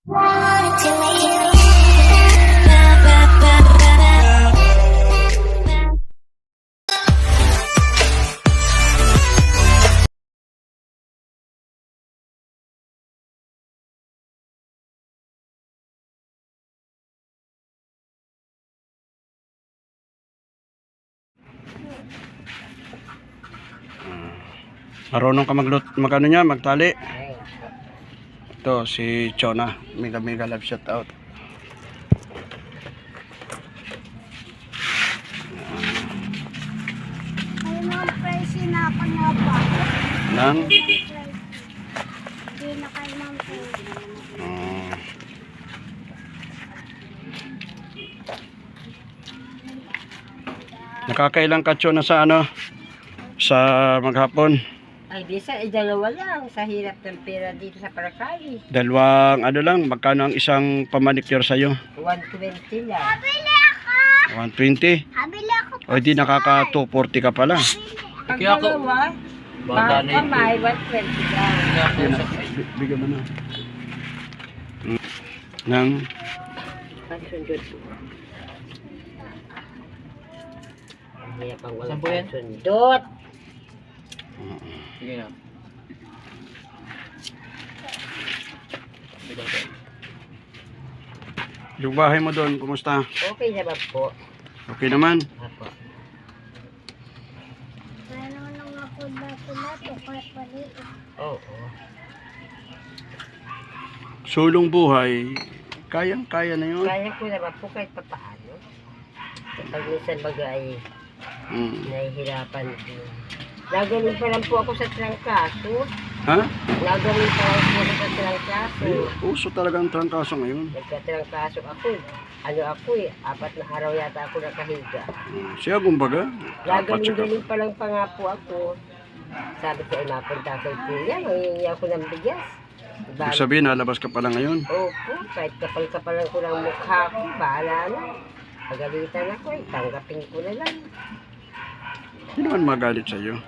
Marunong ka magano niya, magtali. Ito si Chona, mega love shout out. Ay, mga presi na ako na ba? Nang? Hindi na kayo mga presi. Nakakailang ka Chona sa ano? Sa maghapon? Ay, di sa dalawa lang. Sa hirap ng pera dito sa Paracali. Dalawang ano lang, magkano ang isang pamanicure sa'yo? 120 lang. Habili ako! 120? Habili ako. O di nakaka 240 ka pala. Pag dalawa, kamay, 120 lang. Yan na, bigyan mo na. Nang? Pansundot. Ang hirap ang walang Saan po yan? pansundot. Sige na. Yung bahay mo doon, kumusta? Okay naman po. Okay naman? Ako. Marunong ako dati-dati kahit maliit. Oo. Sulong buhay, kayang-kaya na yun. Kaya ko naman po kahit papaano. Kapag minsan bagay, nahihirapan din. Nagaling pa lang po ako sa trangkaso. Ha? Nagaling pa lang po ako sa trangkaso. Ay, uso talaga ang trangkaso ngayon. Nagkatrangkaso ako. Ano ako 4 na araw yata ako nakahiga. Siya kumbaga. Nagaling pa lang pa nga po ako. Sabi ko ay mapunta kay Kuya, mangingi ako ng bigas. Ibig sabihin, nalabas ka pala ngayon. Opo, kahit kapal-kapalan ko ng mukha ko, bahala na. Pagalitan ako tanggapin ko na lang. Hindi naman magalit sa'yo.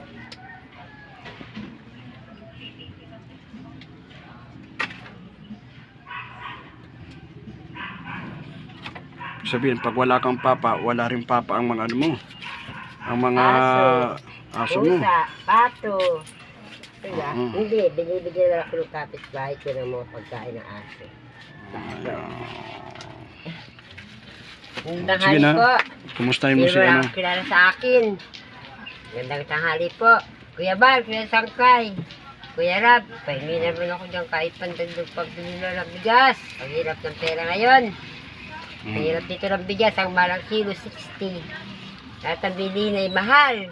Ibig sabihin, pag wala kang papa, wala rin papa ang mga ano mo. Ang mga aso mo. Pusa, pato. Diba? Oo. Hindi, binibigyan lang ako ng kapitbahay ko ng mga pagkain ng aso. Gandang Sige hali na. po. Kumustahin mo si Sino ano? lang kilala sa akin. Gandang tanghali po. Kuya Bal, Kuya Sangkay. Kuya Rab, pahingi naman ako dyan kahit pandagdag pagbili na ng bigas. Ang hirap ng pera ngayon. Ang hirap dito ng bigas, ang malang kilo 60. At ang bilhin ay mahal.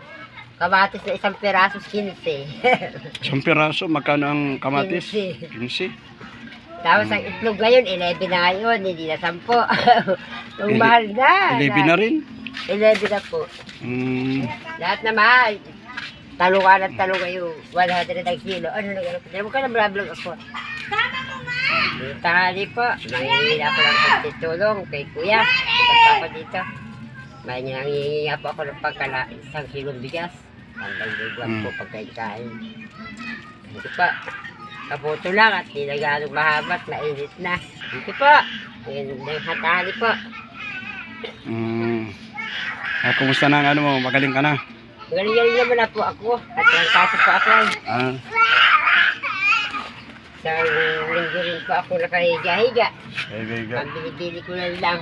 Kamatis na isang peraso 15. Isang piraso, magkano ang kamatis? 15. 15. Tapos ang itlog ngayon, 11 na ngayon, hindi na 10. Ang mahal na. 11 na rin. 11 na po. Lahat na mahal. Talungan at talong kayo. 100 ang kilo. Ano na gano'n? Huwag ka na vlog ako. Tanghali po. Nangihingi ako ng pagtitulong kay Kuya. Ito pa ako dito. May nangihingi po ako ng pagkala 1 kilong bigas. Ang dagdag po pagkain. Ito pa. Kaputo lang at di na gano'ng mahaba at mainit na. Ito po. Yung hatali po. Kumusta na ang ano mo? Magaling ka na? Galing-galing naman na po ako. At nagkasa po ako. Sa linggo rin po ako nakahiga-higa. Ang bili-bili ko na lang.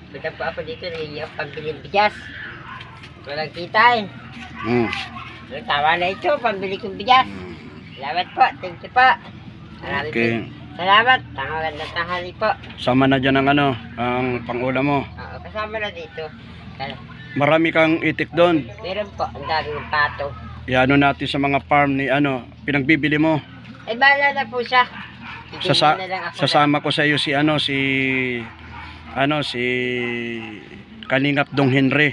Punta po ako dito, nahihiya ako pambiling bigas. Walang kita eh. Tawa na ito, pambili kong bigas. Salamat po, thank you po. Marami Okay. po. Salamat, magandang tanghali po. Sama na dyan ang ano, ang pangulam mo. Oo, kasama na dito. Marami kang itik doon. Meron po, ang daming pato. Iano natin sa mga farm ni ano, pinagbibili mo. Eh, bahala na po siya. Bibili na lang ako Sasama ko sa iyo si ano, si Kalingap Dong Henry.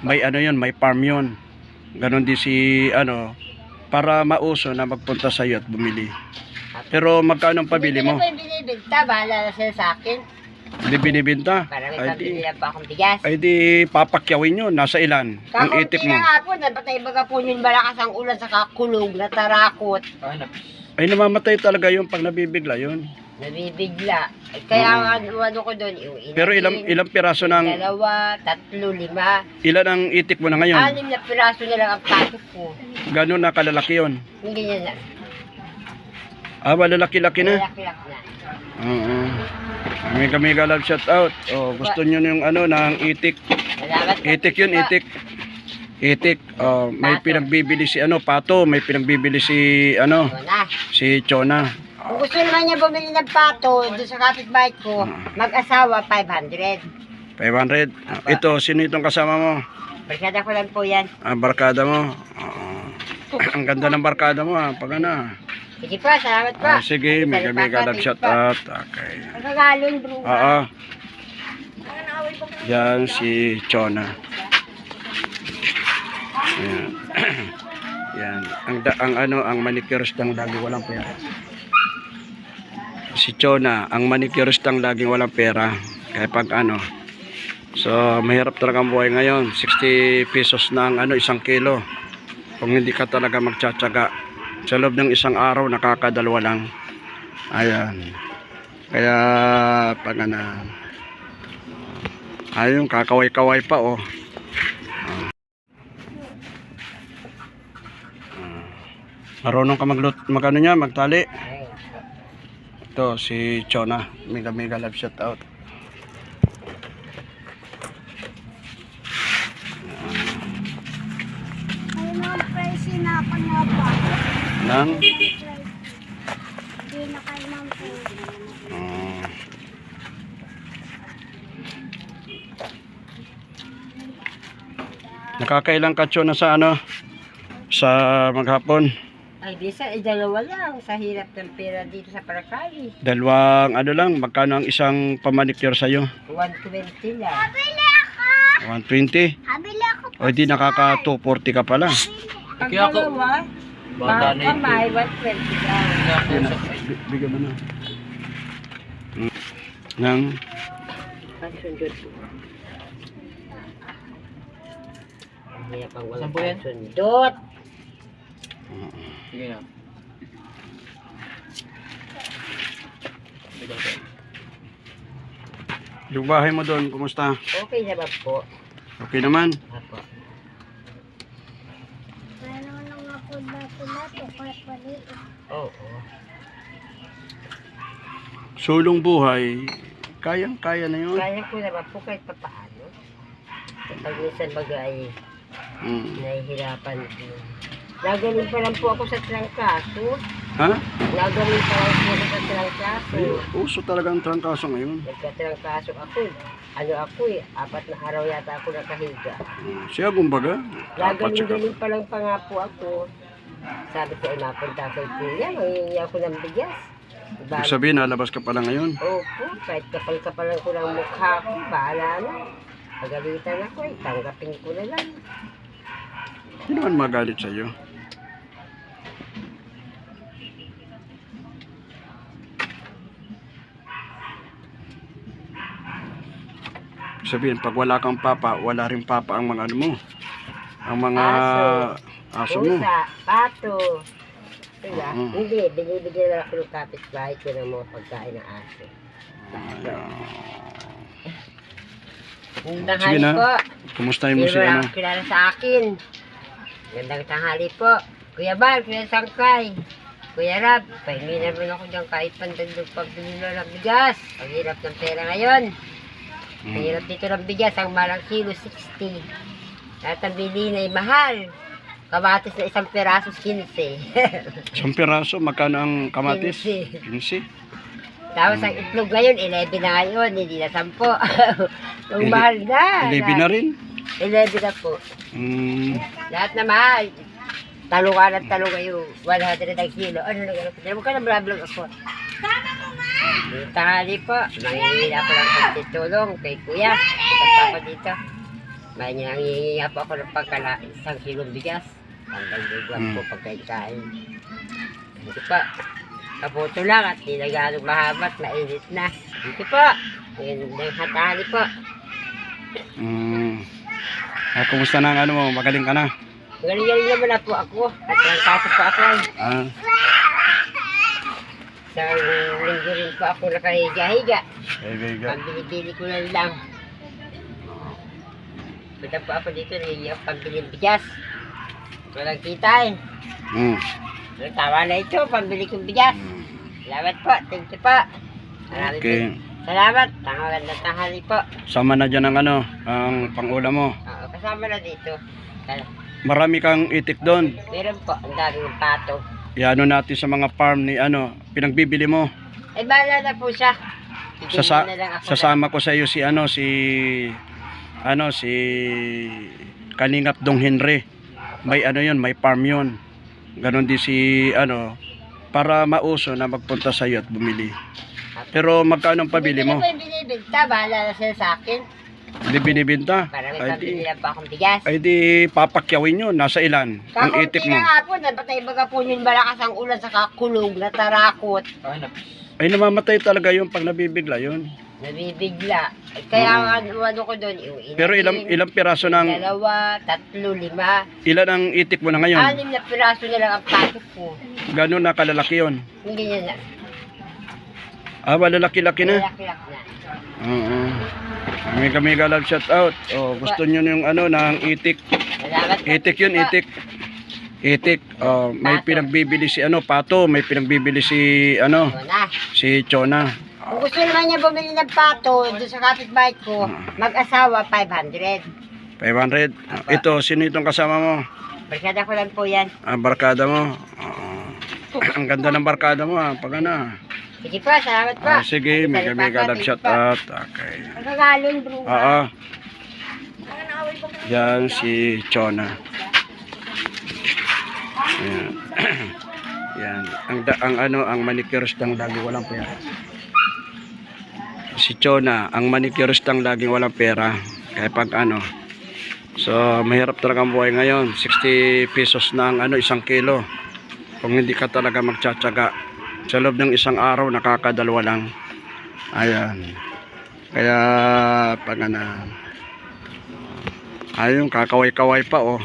May ano yun, may farm yun. Ganon din si ano, para mauso na magpunta sa iyo at bumili. Pero magkano ang pabili mo? Hindi na po yung binibinta, bahala na sila sa akin. Hindi binibenta? Para may pabili lang pa akong bigas. Ay di papakyawin yun. Nasa ilan? Ang itik Kakunti mo. na nga po, napatay baga po yung malakas ang ulan sa kakulog, natarakot. Ay, Ay, namamatay talaga yun pag nabibigla yun. Nabibigla. Ay, kaya ano ko doon, yung Pero ilang piraso ng, 2, 3, 5. ilan ang itik mo na ngayon? 6 na piraso na lang ang patok ko. Gano'n na kalalaki yun? Hindi niya na. Ah, malalaki-laki na. Malaki-lak na. Oo. Mega love shout out. Oh, gusto niyo yung ano ng itik. Salamat po. Itik yun, itik. Itik. Oh, may Pato. pinagbibili si ano, Pato, may pinagbibili si ano, Ito na. si Chona. Kung gusto naman niya bumili ng pato doon sa kapitbahay ko, mag-asawa 500. 500. Ito, sino itong kasama mo? Barkada ko lang po yan. Ah, barkada mo. Oo. Ang ganda ng barkada mo ah, pag ano. Sige po, salamat po. Ah, sige, mega love shout out. Okay. Nagagalon, bro. Oo. Yan si Chona. Yan. Yan. Ang manicuristang lagi walang pera. Si Chona, ang manicuristang laging walang pera. Kaya pag ano. So, mahirap talaga ang buhay ngayon. 60 pesos na ang ano, 1 kilo. Kung hindi ka talaga magtsatsaga. Sa loob ng 1 araw, nakakadalwa lang. Ayan. Kaya, pag ano, ayun, kakaway-kaway pa, oh. Marunong ka magano niya, magtali. Ito, si Chona. Mega love shout out. Ay, mga price na ako na ba? Nang, Hindi na kay ma'am po. nakakailang ka Chona sa ano? Sa maghapon. Ay, bisa, dalawa lang sa hirap ng pera dito sa Paracali. Dalawang ano lang, magkano ang isang pamanicure sa'yo? 120 lang. Habili ako! 120? Habili ako po. O di nakaka 240 ka pala. Pag dalawa, kamay, 120 lang. Bigyan mo na. Nang, Pansundot. Kaya pang walang pansundot. Sige na. yung bahay mo doon, kumusta? Okay naman po. Okay naman? Apo. Ano na nga po lato-lato kahit maliit. Oo. Sulong buhay, kayang-kaya na yun. Kaya ko naman po kahit papaano. Kapag minsan bagay, nahihirapan din. Nagaling pa lang po ako sa trangkaso. Ha? Nagaling pa lang po ako sa trangkaso. Ay, uso talaga ang trangkaso ngayon. Nagkatrangkaso ako. Ano ako 4 na araw yata ako nakahiga. Siya kumbaga. Nagaling pa lang pa nga po ako. Sabi ko ay mapunta ko yung kuya, mangingi ako ng bigas. Ibig sabihin, nalabas ka pala ngayon. Opo, kahit kapal-kapalan ko ng mukha ko, bahala na. Pagalitan ako tanggapin ko na lang. Hindi naman magalit sa'yo. Sabihin, pag wala kang papa, wala rin papa ang mga ano mo. Ang mga aso mo. Pusa, pato. Diba? Oo. Hindi, binibigyan lang ako ng kapitbahay ko ng mga pagkain ng aso. Gandang Sige hali na. po. Kumustahin mo Hindi si mo ano? lang kilala sa akin. Gandang tanghali po. Kuya Bal, Kuya Sangkay. Kuya Rab, pahingi naman ako dyan kahit pandagdag pagbili ng bigas. Ang hirap ng pera ngayon. Ang hirap dito ng bigas, ang malang kilo 60. At ang bilhin ay mahal. Kamatis na 1 peraso 15. Isang piraso, magkano ang kamatis? 15. 15. Tapos ang itlog ngayon, 11 na ngayon, hindi na 10. Ang mahal na. 11 na rin. 11 na po. Lahat na mahal. Talungan at talungan yung 100 ang kilo. Ano na gano'n? Huwag ka na vlog ako. Tanghali po. Mangingi na po lang konting tulong kay kuya. Ito pa ako dito. Mangingi nga po ako ng 1 kilong bigas. Ang dagdag po pagkain. Ito pa. Kaputo lang at di na gano'ng mahabat. Mainit na. Ito po. Ngayon tanghali po. Kumusta na ang ano mo? Magaling ka na? Galing-galing naman na po ako. At ang kaso po ako. Isang linggo rin po ako nakahiga-higa. Pambili-bili ko lang. Punta po ako dito, nahihiya pambili ng bigas. Walang kita eh. Tawa na ito, pambili kong bigas. Salamat po, thank you po. Marami Okay. po. Salamat, magandang tanghali po. Sama na dyan ang ano, ang pangulam mo. Oo, kasama na dito. Marami kang itik doon. Meron po, ang daming pato. Iano natin sa mga farm ni ano, pinagbibili mo. Eh, bahala na po siya. Titingnan na lang ako. Sasama ko sa iyo si ano, si Kalingap Dong Henry. May ano yun, may farm yun. Ganon din si ano, para mauso na magpunta sa iyo at bumili. Pero magkano ang pabili mo? Hindi na po yung binibinta, bahala na sila sa akin. Hindi binibenta. Para may pabili lang pa akong bigas. Ay di papakyawin yun. Nasa ilan? Ang itik Kakunti mo. na nga po, nabatay baga po yung malakas ang ulan sa kakulog, natarakot. Ay namamatay talaga yun pag nabibigla yun. Nabibigla. Kaya ano ko doon, yung inahin. Pero ilang piraso ng, 2, 3, 5. ilan ang itik mo na ngayon? 6 na piraso na lang ang pato ko. Gano'n na kalalaki yun? Hindi na na. Ah, malalaki-laki na? Malaki-laki na. Oo. Kami love shout out. Oh, gusto niyo yung ano ng itik. Salamat po. Itik yun, itik. Itik. Oh, may Pato. pinagbibili si ano, Pato, may pinagbibili si ano, Ito na. si Chona. Kung gusto naman niya bumili ng pato doon sa kapitbahay ko, mag-asawa 500. 500. Ito, sino itong kasama mo? Barkada ko lang po yan. Ah, barkada mo. Oo. Ang ganda ng barkada mo, pag ano. Sige po, salamat po. Ah, sige, may love shout out. Okay. Nagagalon, bro. Oo. Yan si Chona. Ayan. Yan. Ang manicurist ng lagi walang pera. Si Chona, ang manicurist ng laging walang pera. Kaya pag ano. So, mahirap talaga ang buhay ngayon. 60 pesos na ang ano, 1 kilo. Kung hindi ka talaga magtsatsaga. Sa loob ng isang araw, nakakadalawa lang. Ayan. Kaya, pag ano, ayun, kakaway-kaway pa, oh.